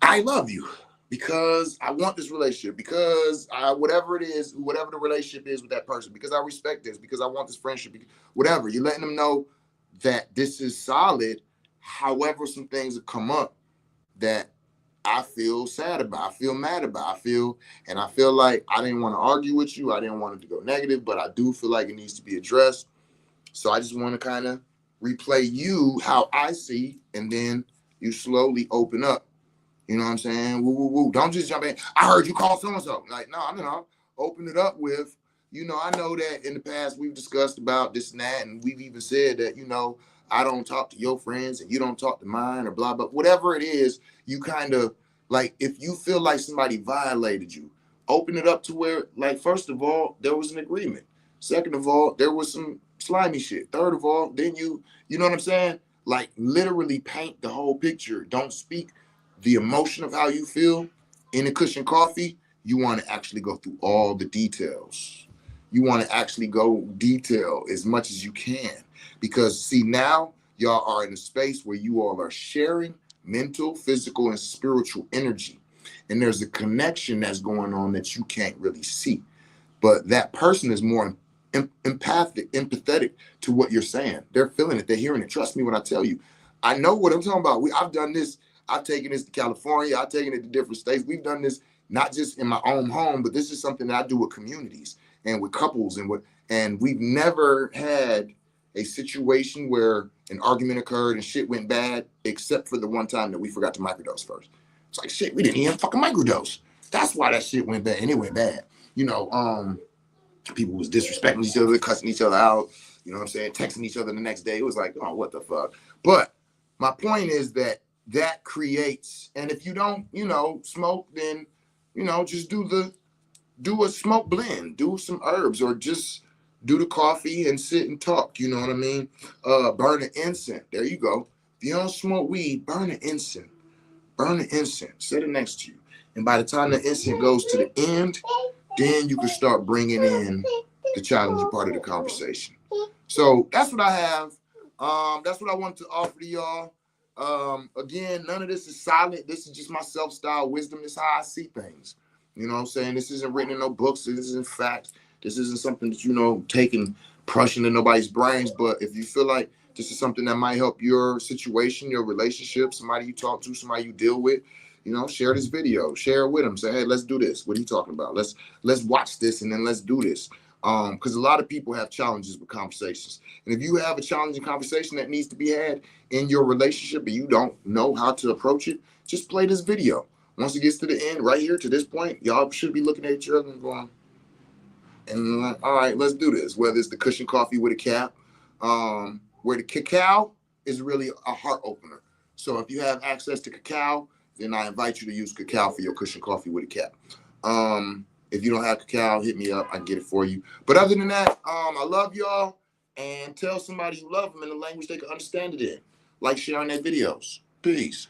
I love you, because I want this relationship, because whatever it is, whatever the relationship is with that person, because I respect this, because I want this friendship, whatever. You're letting them know that this is solid. However, some things have come up that I feel sad about, I feel mad about, I feel like I didn't want to argue with you. I didn't want it to go negative, but I do feel like it needs to be addressed. So I just want to kind of replay you how I see, and then you slowly open up. You know what I'm saying? Woo, woo, woo. Don't just jump in. I heard you call so-and-so. Like, no. Open it up with, I know that in the past we've discussed about this and that, and we've even said that, I don't talk to your friends and you don't talk to mine, or blah, blah. Whatever it is, you kind of, like, if you feel like somebody violated you, open it up to where, like, first of all, there was an agreement. Second of all, there was some slimy shit. Third of all, then you know what I'm saying? Like, literally paint the whole picture. Don't speak the emotion of how you feel in a cushion coffee. You want to actually go through all the details. You want to actually go detail as much as you can, because see, now y'all are in a space where you all are sharing mental, physical, and spiritual energy, and there's a connection that's going on that you can't really see, but that person is more empathetic to what you're saying. They're feeling it, they're hearing it. Trust me when I tell you, I know what I'm talking about. I've done this. I've taken this to California. I've taken it to different states. We've done this not just in my own home, but this is something that I do with communities and with couples, and we've never had a situation where an argument occurred and shit went bad, except for the one time that we forgot to microdose first. It's like, shit, we didn't even fucking microdose. That's why that shit went bad, and it went bad. People was disrespecting each other, cussing each other out, you know what I'm saying, texting each other the next day. It was like, oh, what the fuck? But my point is that creates, and if you don't, smoke, then, just do do a smoke blend, do some herbs, or just do the coffee and sit and talk. You know what I mean? Burn an incense. There you go. If you don't smoke weed, burn an incense. Burn the incense. Set it next to you. And by the time the incense goes to the end, then you can start bringing in the challenging part of the conversation. So that's what I have. That's what I wanted to offer to y'all. Again, none of this is solid. This is just my self-style wisdom. This is how I see things. You know what I'm saying? This isn't written in no books. This isn't facts. This isn't something that, taking, crushing in nobody's brains. But if you feel like this is something that might help your situation, your relationship, somebody you talk to, somebody you deal with, share this video, share it with them. Say, hey, let's do this. What are you talking about? Let's watch this and then let's do this. Because a lot of people have challenges with conversations. And if you have a challenging conversation that needs to be had in your relationship and you don't know how to approach it, just play this video. Once it gets to the end, right here to this point, y'all should be looking at each other and going, and like, all right, let's do this. Whether it's the cushion coffee with a cap, where the cacao is really a heart opener. So if you have access to cacao, then I invite you to use cacao for your cushion coffee with a cap. If you don't have cacao, hit me up. I can get it for you. But other than that, I love y'all. And tell somebody you love them in a language they can understand it in. Like sharing their videos. Peace.